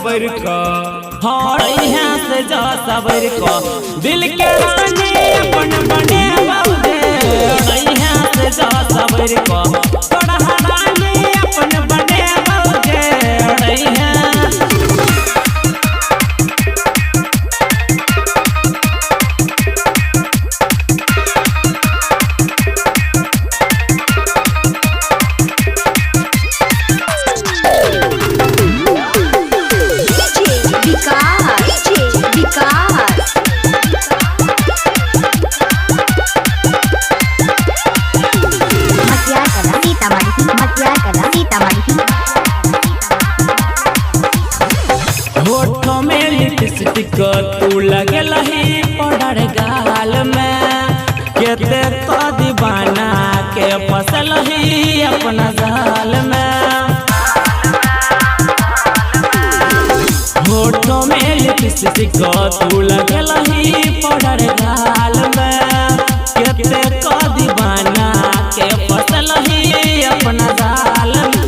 सबर का हाँ यहाँ से जा सबर का दिल के रानी अपन बने बाबूजे यहाँ से जा सबर का थोड़ा रानी अपन बने बाबूजे होठों में लिपस्टिक तू लगल ही पड़र गाल में केते तो दीवाना के फसल ही अपना जाल में होठों में लिपस्टिक तू लगल ही पड़र गाल में केते तो दीवाना के फसल ही अपना जाल में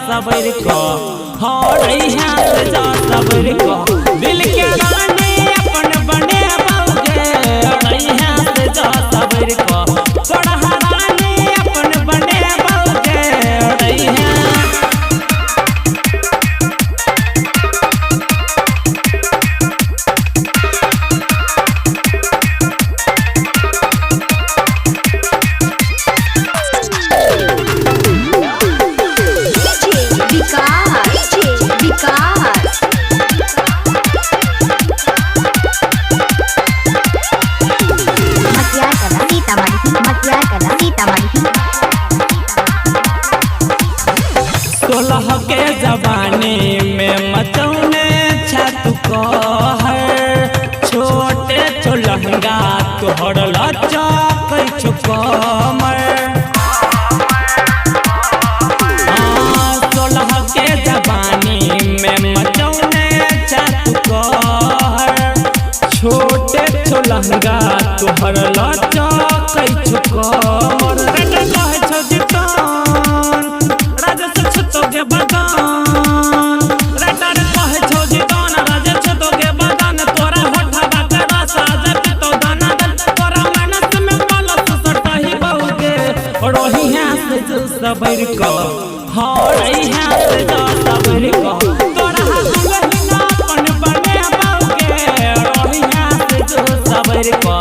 सबर को हाँ यहाँ से जा सबर को दिल के रानी अपन बने बाबूजे यहाँ से जा सबर को थोड़ा रानी अपन बने बाबूजे सोलह के जवानी में मचौने छत को है छोटे चोलहंगा तोहर लचा कैछ कमर सोलह के जवानी में मचौने छत को है छोटे चोलहंगा तोहर लचा कैछ कमर सबर को हाँ यहाँ से जा सबर को तोरा अपन बने बाबूगे यहाँ से जो सबर को